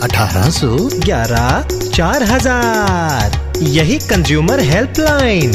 1811 4000। यही consumer helpline.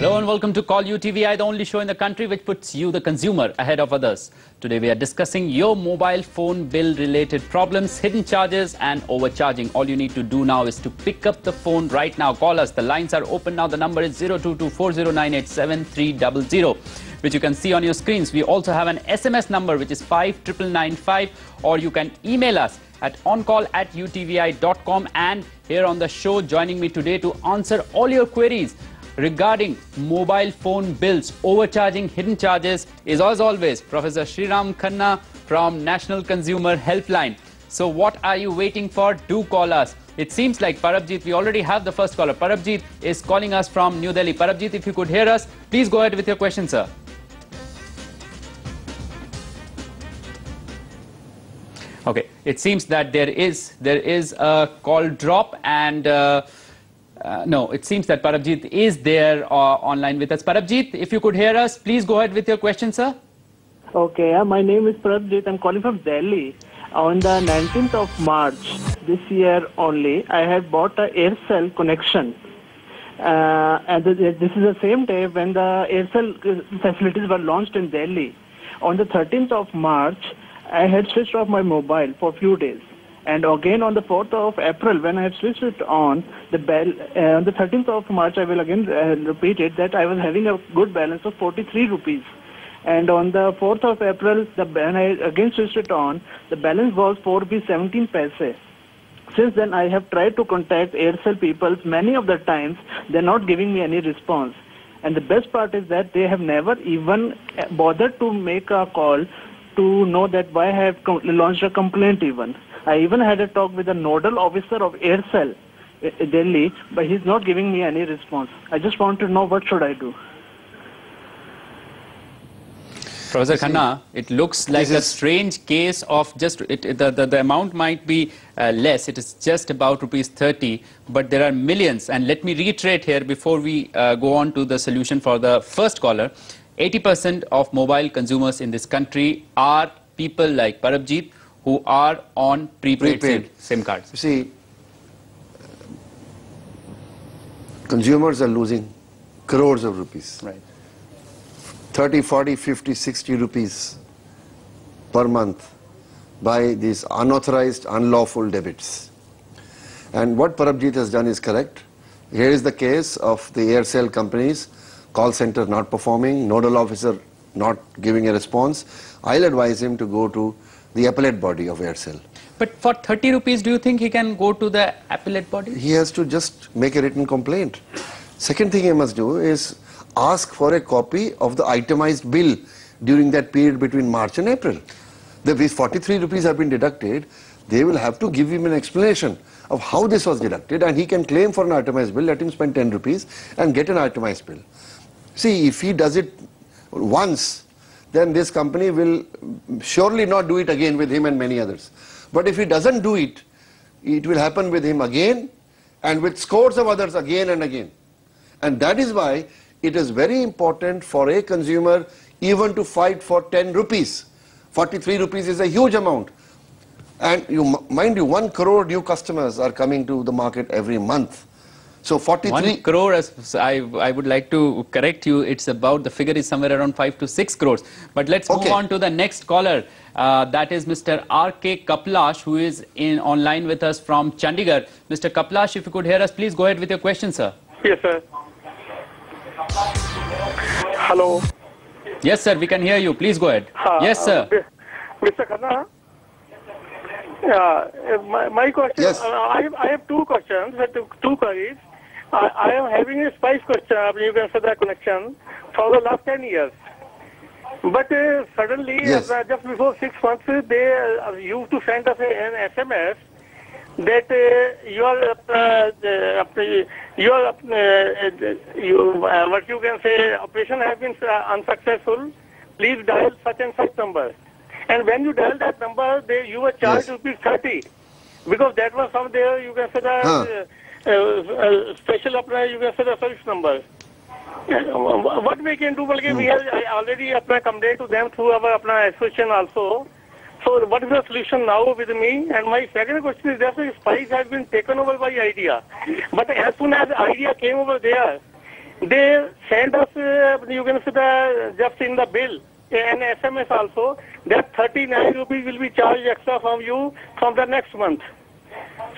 Hello and welcome to Call You TVI, the only show in the country which puts you, the consumer, ahead of others. Today we are discussing your mobile phone bill related problems, hidden charges and overcharging. All you need to do now is to pick up the phone right now. Call us. The lines are open now. The number is 02240987300, which you can see on your screens. We also have an SMS number which is 59995, or you can email us at oncall@utvi.com. And here on the show, joining me today to answer all your queries regarding mobile phone bills, overcharging, hidden charges is, as always, Prof.S.R.Khanna from National Consumer Helpline. So what are you waiting for? Do call us. It seems like Parabjit, we already have the first caller. Parabjit is calling us from New Delhi. Parabjit, if you could hear us, please go ahead with your question, sir. Okay, it seems that there is a call drop, and no, it seems that Parabjit is there online with us. Parabjit, if you could hear us, please go ahead with your question, sir. Okay, my name is Parabjit. I'm calling from Delhi. On the 19th of March this year only, I had bought a Aircel connection. And this is the same day when the Aircel facilities were launched in Delhi. On the 13th of March, I had switched off my mobile for a few days. And again on the 4th of April, when I had switched it on, the on the 13th of March, I will again repeat it, that I was having a good balance of 43 rupees. And on the 4th of April, when I again switched it on, the balance was 4 rupees 17 paise. Since then, I have tried to contact Aircel people many of the times. They're not giving me any response. And the best part is that they have never even bothered to make a call to know that why I have launched a complaint even. I even had a talk with the nodal officer of Aircel Delhi, but he's not giving me any response. I just want to know what should I do. Professor Khanna, it looks like a strange case of just, the amount might be less, it is just about rupees 30, but there are millions. And let me reiterate here before we go on to the solution for the first caller. 80% of mobile consumers in this country are people like Parabjit, who are on prepaid SIM cards. You see, consumers are losing crores of rupees. Right. 30, 40, 50, 60 rupees per month by these unauthorized, unlawful debits. And what Parabjit has done is correct. Here is the case of the Aircel companies, call center not performing, nodal officer not giving a response. I'll advise him to go to the appellate body of Aircel. But for 30 rupees, do you think he can go to the appellate body? He has to just make a written complaint. Second thing he must do is ask for a copy of the itemized bill during that period between March and April. These 43 rupees have been deducted. They will have to give him an explanation of how this was deducted, and he can claim for an itemized bill. Let him spend 10 rupees and get an itemized bill. See, if he does it once, then this company will surely not do it again with him and many others. But if he doesn't do it, it will happen with him again and with scores of others again and again. And that is why it is very important for a consumer even to fight for 10 rupees. 43 rupees is a huge amount. And mind you, 1 crore new customers are coming to the market every month. So 43 1 crore, I would like to correct you, it's about, the figure is somewhere around 5 to 6 crores. But let's move on to the next caller. That is Mr. R.K. Kaplash, who is online with us from Chandigarh. Mr. Kaplash, if you could hear us, please go ahead with your question, sir. Yes, sir. Hello. Yes, sir, we can hear you. Please go ahead. Yes, sir. Mr. Khanna, my question, yes. I have two questions, two queries. I am having a spice question, you can say that connection, for the last 10 years. But suddenly, yes. Just before 6 months, they used to send us an SMS that what you can say, operation has been unsuccessful. Please dial such and such number. And when you dial that number, you were charged rupees 30, because that was some there. You can say that special you can say the service number. What we can do, we have already complained to them through our association also. So what is the solution now with me? And my second question is that Spice has been taken over by Idea. But as soon as Idea came over there, they sent us, you can say, just in the bill, an SMS also, that 39 rupees will be charged extra from you from the next month.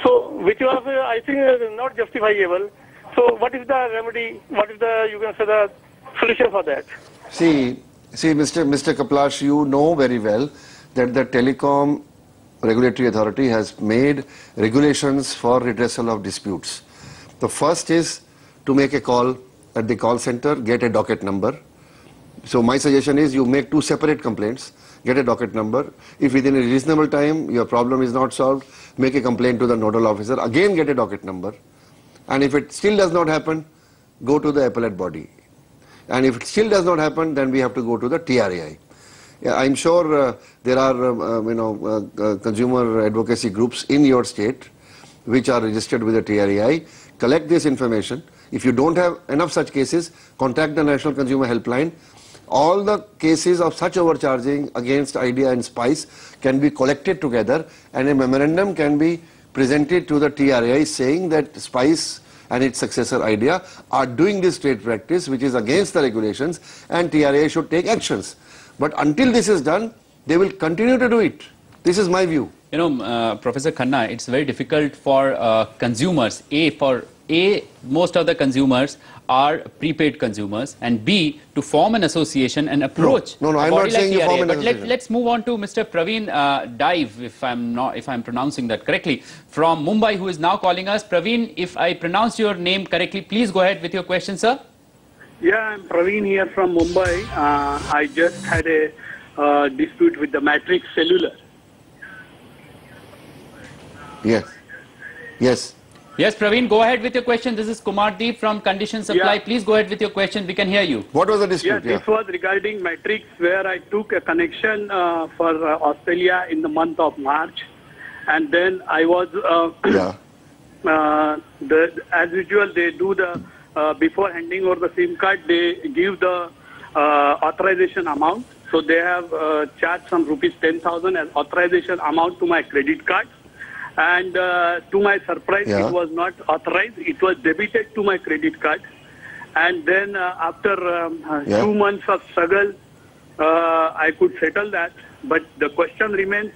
So, which was, I think, not justifiable. So, what is the remedy? What is the, you can say, the solution for that? See, Mr. Kaplash, you know very well that the Telecom Regulatory Authority has made regulations for redressal of disputes. The first is to make a call at the call center, get a docket number. So my suggestion is you make 2 separate complaints, get a docket number. If within a reasonable time your problem is not solved, make a complaint to the nodal officer, again get a docket number. And if it still does not happen, go to the appellate body. And if it still does not happen, then we have to go to the TRAI. Yeah, I'm sure there are consumer advocacy groups in your state which are registered with the TRAI. Collect this information. If you don't have enough such cases, contact the National Consumer Helpline. All the cases of such overcharging against Idea and Spice can be collected together, and a memorandum can be presented to the TRAI saying that Spice and its successor Idea are doing this trade practice which is against the regulations, and TRAI should take actions. But until this is done, they will continue to do it. This is my view. You know, Professor Khanna, it's very difficult for consumers. Most of the consumers are prepaid consumers, and B, to form an association and approach. No, I'm not saying you form an association. But let's move on to Mr. Praveen Dive, if I'm pronouncing that correctly, from Mumbai, who is now calling us. Praveen, if I pronounce your name correctly, please go ahead with your question, sir. Yeah, I'm Praveen here from Mumbai. I just had a dispute with the Matrix Cellular. Yes. Yes, Praveen, go ahead with your question. This is Kumar Deep from Condition Supply. Yeah. Please go ahead with your question. We can hear you. What was the dispute? Yeah, this was regarding Matrix, where I took a connection for Australia in the month of March. And then I was, as usual, they do the, before handing over the SIM card, they give the authorization amount. So they have charged some rupees 10,000 as authorization amount to my credit card. And to my surprise, it was not authorized. It was debited to my credit card. And then after 2 months of struggle, I could settle that. But the question remains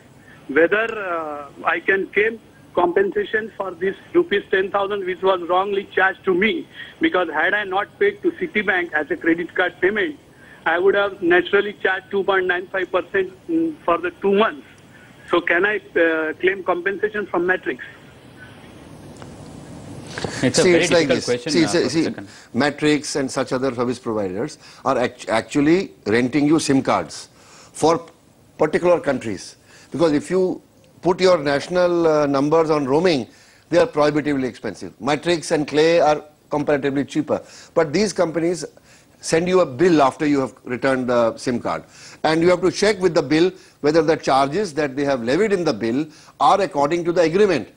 whether I can claim compensation for this rupees 10,000 which was wrongly charged to me. Because had I not paid to Citibank as a credit card payment, I would have naturally charged 2.95% for the 2 months. So can I claim compensation from Matrix? It's a very difficult question. Matrix and such other service providers are actually renting you SIM cards for particular countries. Because if you put your national numbers on roaming, they are prohibitively expensive. Matrix and Clay are comparatively cheaper. But these companies send you a bill after you have returned the SIM card. And you have to check with the bill whether the charges that they have levied in the bill are according to the agreement.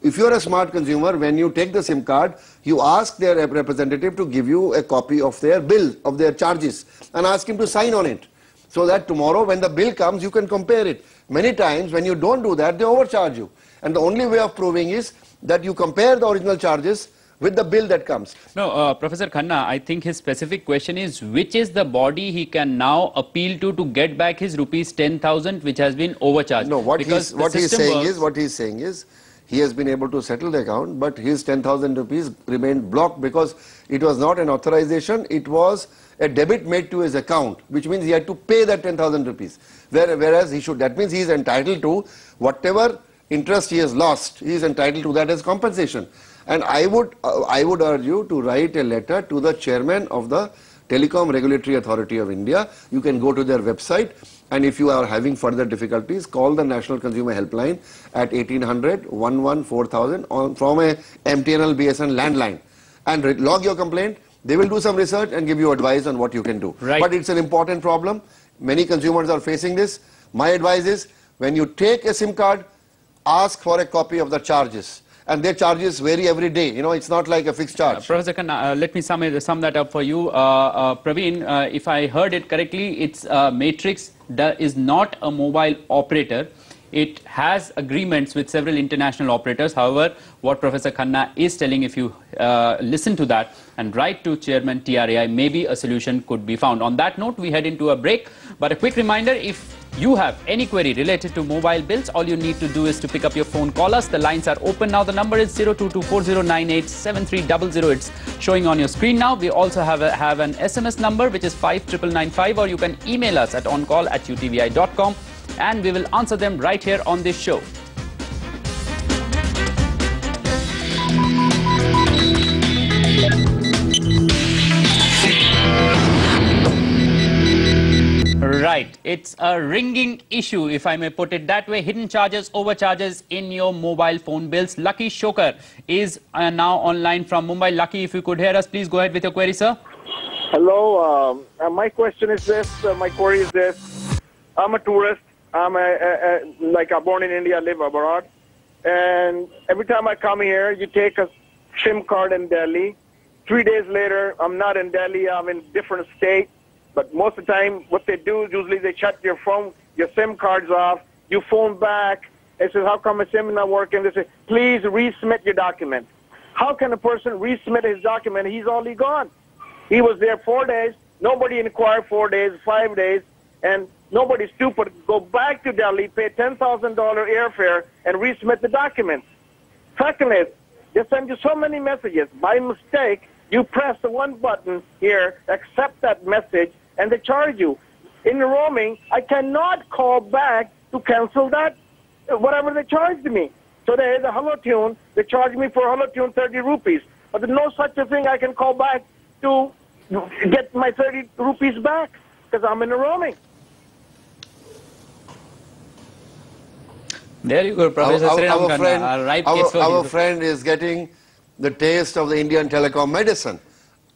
If you are a smart consumer, when you take the SIM card, you ask their representative to give you a copy of their bill, of their charges, and ask him to sign on it. So that tomorrow when the bill comes, you can compare it. Many times when you don't do that, they overcharge you. And the only way of proving is that you compare the original charges with the bill that comes. No, Professor Khanna, I think his specific question is which is the body he can now appeal to get back his rupees 10,000 which has been overcharged. No, what he's saying is he has been able to settle the account, but his 10,000 rupees remained blocked because it was not an authorization, it was a debit made to his account, which means he had to pay that 10,000 rupees. Whereas he should, that means he is entitled to whatever interest he has lost, he is entitled to that as compensation. And I would urge you to write a letter to the chairman of the Telecom Regulatory Authority of India. You can go to their website, and if you are having further difficulties, call the National Consumer Helpline at 1800-11-4000 from a MTNL BSN landline and log your complaint. They will do some research and give you advice on what you can do. Right. But it's an important problem. Many consumers are facing this. My advice is when you take a SIM card, ask for a copy of the charges. and their charges vary every day. You know, it's not like a fixed charge. Professor Khanna, let me sum that up for you. Praveen, if I heard it correctly, it's Matrix is not a mobile operator. It has agreements with several international operators. However, what Professor Khanna is telling, if you listen to that and write to Chairman TRAI, maybe a solution could be found. On that note, we head into a break. But a quick reminder, if you have any query related to mobile bills, all you need to do is to pick up your phone, call us. The lines are open now. The number is 02240987300. It's showing on your screen now. We also have an SMS number, which is 59995, or you can email us at oncall@utvi.com. and we will answer them right here on this show. Right, it's a ringing issue, if I may put it that way. Hidden charges, overcharges in your mobile phone bills. Lucky Shokar is now online from Mumbai. Lucky, if you could hear us, please go ahead with your query, sir. Hello, my question is this, my query is this. I'm a tourist. I'm born in India, live abroad. And every time I come here, you take a SIM card in Delhi. 3 days later, I'm not in Delhi, I'm in different state. But most of the time, what they do is usually they shut your SIM cards off. You phone back. They say, how come my SIM is not working? They say, please resubmit your document. How can a person resubmit his document? He's already gone. He was there 4 days. Nobody inquired 4 days, 5 days. And nobody's stupid. Go back to Delhi, pay $10,000 airfare, and resubmit the documents. Secondly, they send you so many messages. By mistake, you press the one button here, accept that message, and they charge you. In the roaming, I cannot call back to cancel that, whatever they charged me. So there's a Hello Tune. They charge me for Hello Tune 30 rupees. But there's no such a thing I can call back to get my 30 rupees back because I'm in the roaming. There you go, Professor S.R.Khanna. Our friend is getting the taste of the Indian telecom medicine.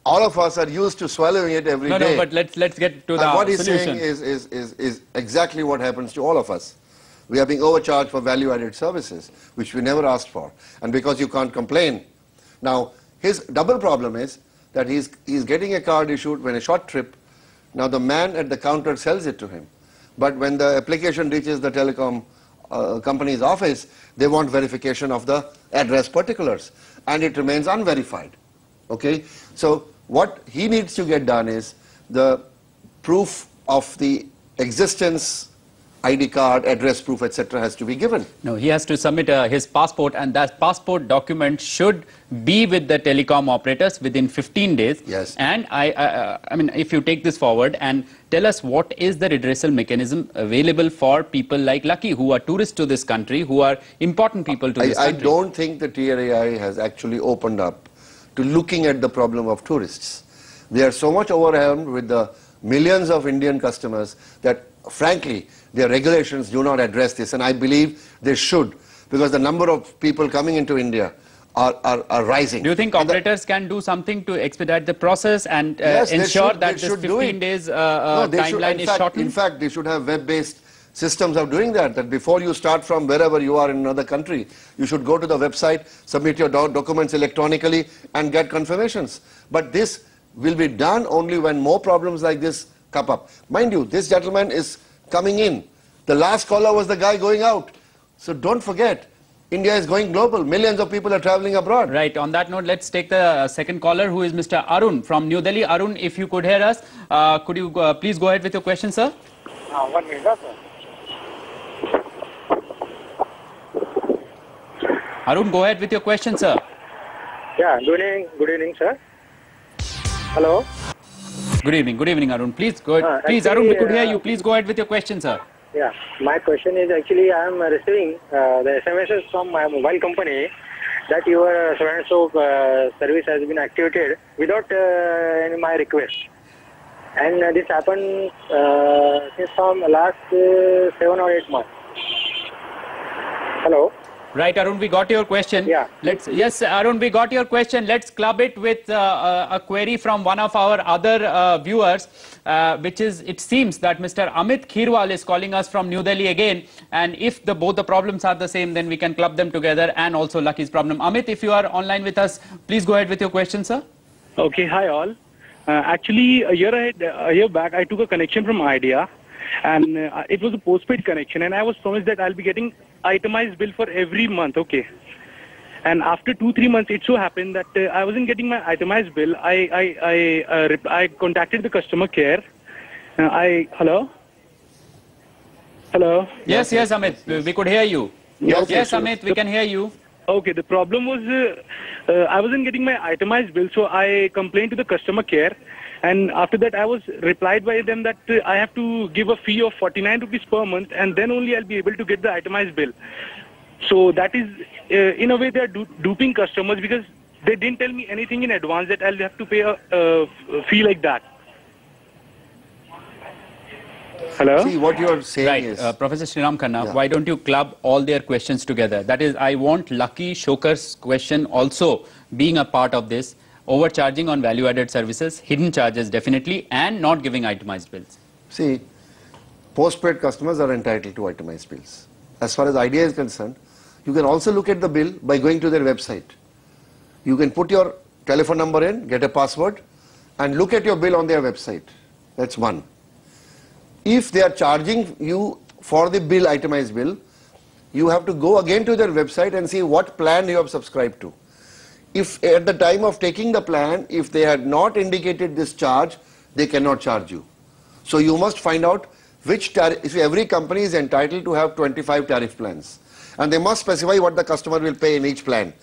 All of us are used to swallowing it every day. No, but let's get to the what he's solution. saying is exactly what happens to all of us. We are being overcharged for value-added services, which we never asked for. And because you can't complain. Now, his double problem is that he's getting a card issued when a short trip. Now, the man at the counter sells it to him. But when the application reaches the telecom company's office, they want verification of the address particulars, and it remains unverified. Okay, so what he needs to get done is the proof of the existence, ID card, address proof, etc. has to be given. No, he has to submit his passport, and that passport document should be with the telecom operators within 15 days. Yes. And I mean, if you take this forward and tell us what is the redressal mechanism available for people like Lucky, who are tourists to this country, who are important people to this country. I don't think the TRAI has actually opened up to looking at the problem of tourists. They are so much overwhelmed with the millions of Indian customers that, frankly, their regulations do not address this, and I believe they should, because the number of people coming into India are rising. Do you think operators can do something to expedite the process and ensure that this 15 days timeline is shortened? In fact, they should have web-based systems of doing that, that before you start from wherever you are in another country, you should go to the website, submit your documents electronically, and get confirmations. But this will be done only when more problems like this come up. Mind you, this gentleman is coming in. The last caller was the guy going out. So don't forget, India is going global. Millions of people are traveling abroad. Right. On that note, let's take the second caller, who is Mr. Arun from New Delhi. Arun, if you could hear us, could you please go ahead with your question, sir? 1 minute, sir. Arun, go ahead with your question, sir. Yeah, good evening, sir. Hello. Good evening, Arun. Please go ahead. Please, Arun, we could hear you. Please go ahead with your question, sir. Yeah, my question is actually I am receiving the SMSs from my mobile company that your so-and-so service has been activated without any my request. And this happened since from last 7 or 8 months. Hello? Right, Arun, we got your question. Yeah. Yes, Arun, we got your question. Let's club it with a query from one of our other viewers, which is, it seems that Mr. Amit Khirwal is calling us from New Delhi again. And if both the problems are the same, then we can club them together, and also Lucky's problem. Amit, if you are online with us, please go ahead with your question, sir. Okay, hi all. Actually, a year back, I took a connection from Idea, and it was a postpaid connection, and I was promised that I'll be getting itemized bill for every month. Okay, and after 2-3 months, it so happened that I wasn't getting my itemized bill. I contacted the customer care. Hello. Yes, Amit, we could hear you. Yes, Amit, we can hear you. Okay, the problem was I wasn't getting my itemized bill, so I complained to the customer care, and after that I was replied by them that I have to give a fee of 49 rupees per month, and then only I'll be able to get the itemized bill. So that is, in a way, they're duping customers, because they didn't tell me anything in advance that I'll have to pay a fee like that. Hello? See, what you are saying is... Professor S.R.Khanna, why don't you club all their questions together? That is, I want Lucky Shokar's question also being a part of this. Overcharging on value-added services, hidden charges definitely, and not giving itemized bills. See, postpaid customers are entitled to itemized bills. As far as Idea is concerned, you can also look at the bill by going to their website. You can put your telephone number in, get a password, and look at your bill on their website. That's one. If they are charging you for the bill, itemized bill, you have to go again to their website and see what plan you have subscribed to. If at the time of taking the plan, if they had not indicated this charge, they cannot charge you. So you must find out which tariff. If every company is entitled to have 25 tariff plans, and they must specify what the customer will pay in each plan.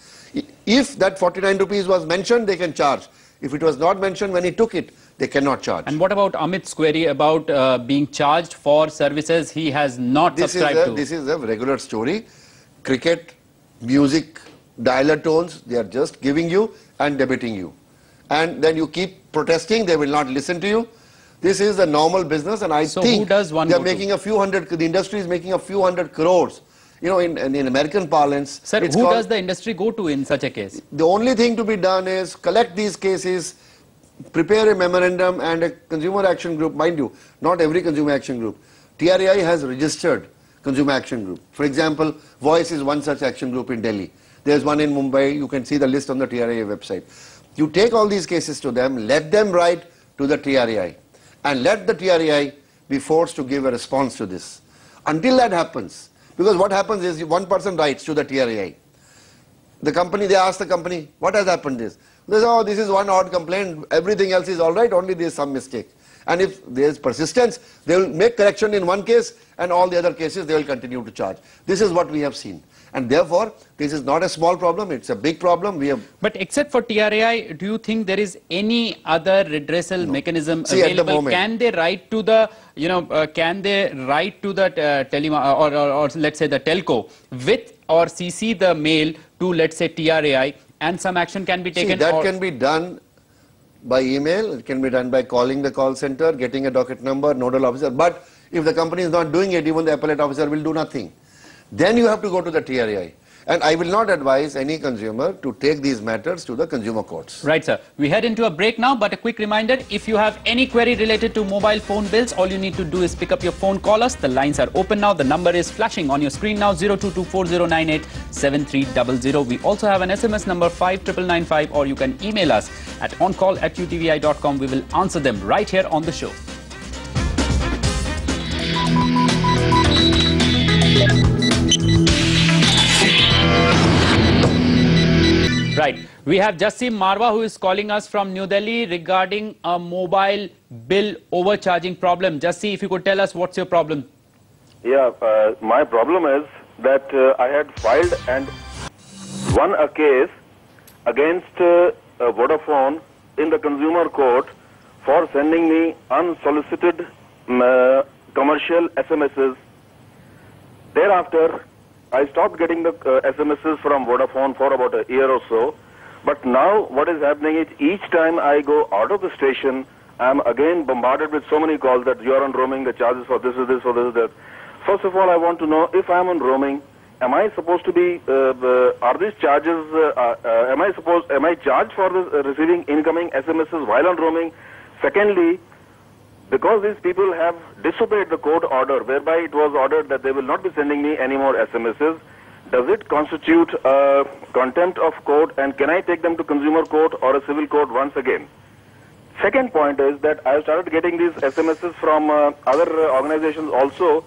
If that 49 rupees was mentioned, they can charge. If it was not mentioned when he took it, they cannot charge. And what about Amit's query about being charged for services he has not subscribed to? This is a regular story. Cricket, music, dialer tones, they are just giving you and debiting you. And then you keep protesting, they will not listen to you. This is a normal business, and I think they are making a few hundred, the industry is making a few hundred crores. You know, in American parlance. Sir, who does the industry go to in such a case? The only thing to be done is collect these cases, prepare a memorandum and a consumer action group. Mind you, not every consumer action group. TRAI has registered consumer action group. For example, Voice is one such action group in Delhi. There's one in Mumbai. You can see the list on the TRAI website. You take all these cases to them, let them write to the TRAI, and let the TRAI be forced to give a response to this. Until that happens, because what happens is one person writes to the TRAI. The company, they ask the company, what has happened this? They say, oh, this is one odd complaint, everything else is all right, only there is some mistake. And if there is persistence, they will make correction in one case, and all the other cases they will continue to charge. This is what we have seen. And therefore, this is not a small problem, it's a big problem. But except for TRAI, do you think there is any other redressal mechanism available? At the moment, can they write to the, or let's say the telco with or CC the mail to, let's say, TRAI, and some action can be taken? See, that can be done by email, it can be done by calling the call center, getting a docket number, nodal officer. But if the company is not doing it, even the appellate officer will do nothing. Then you have to go to the TRAI. And I will not advise any consumer to take these matters to the consumer courts. Right, sir. We head into a break now, but a quick reminder, if you have any query related to mobile phone bills, all you need to do is pick up your phone, call us. The lines are open now. The number is flashing on your screen now, 02240987300. We also have an SMS number 59995, or you can email us at oncall@utvi.com. We will answer them right here on the show. Right. We have Jassim Marwa, who is calling us from New Delhi regarding a mobile bill overcharging problem. Jassim, if you could tell us what's your problem. Yeah, my problem is that I had filed and won a case against Vodafone in the consumer court for sending me unsolicited commercial SMSs. Thereafter, I stopped getting the SMSs from Vodafone for about a year or so. But now what is happening is each time I go out of the station, I'm again bombarded with so many calls that you're on roaming, the charges for this is this, for this is that. First of all, I want to know, if I'm on roaming, am I supposed to be, are these charges, am I charged for this, receiving incoming SMSs while on roaming? Secondly, because these people have disobeyed the court order, whereby it was ordered that they will not be sending me any more SMSs, does it constitute contempt of court, and can I take them to consumer court or a civil court once again? Second point is that I started getting these SMSs from other organizations also,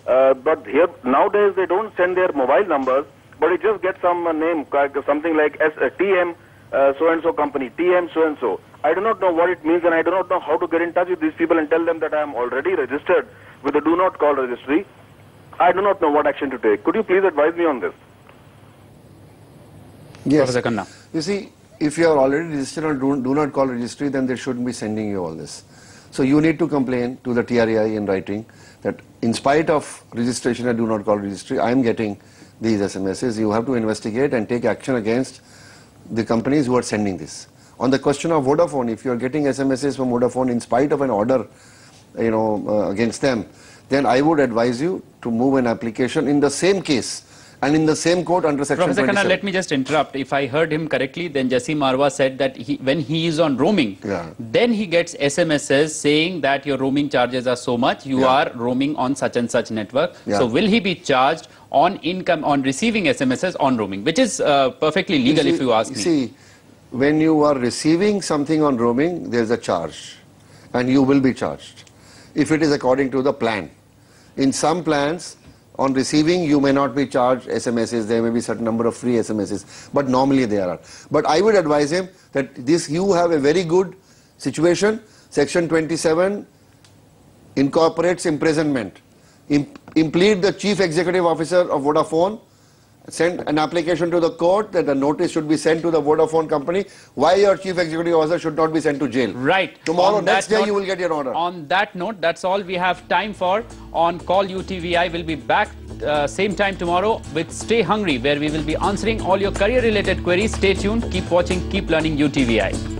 but here nowadays they don't send their mobile numbers, but it just gets some name, something like TM so-and-so company, TM so-and-so. I do not know what it means, and I do not know how to get in touch with these people and tell them that I am already registered with the do not call registry. I do not know what action to take. Could you please advise me on this? Yes. Prof.S.R. Khanna. You see, if you are already registered on do not call registry, then they shouldn't be sending you all this. So you need to complain to the TRAI in writing that in spite of registration at do not call registry, I am getting these SMSs. You have to investigate and take action against the companies who are sending this. On the question of Vodafone, if you are getting SMSs from Vodafone in spite of an order, against them, then I would advise you to move an application in the same case and in the same court under section Prof.S.R. 27. Khanna, let me just interrupt. If I heard him correctly, then Jassim Marwa said that when he is on roaming, then he gets SMSs saying that your roaming charges are so much, you are roaming on such and such network. So will he be charged on income, on receiving SMSs on roaming, which is perfectly legal if you ask me. See, when you are receiving something on roaming, there is a charge and you will be charged if it is according to the plan. In some plans, on receiving, you may not be charged SMSs, there may be certain number of free SMSs, but normally there are. But I would advise him that you have a very good situation. Section 27 incorporates imprisonment. Implead the Chief Executive Officer of Vodafone, send an application to the court that a notice should be sent to the Vodafone company why your Chief Executive Officer should not be sent to jail. Right. Tomorrow, next day, you will get your order. On that note, that's all we have time for on Call UTVI. We'll be back same time tomorrow with Stay Hungry, where we will be answering all your career-related queries. Stay tuned, keep watching, keep learning UTVI.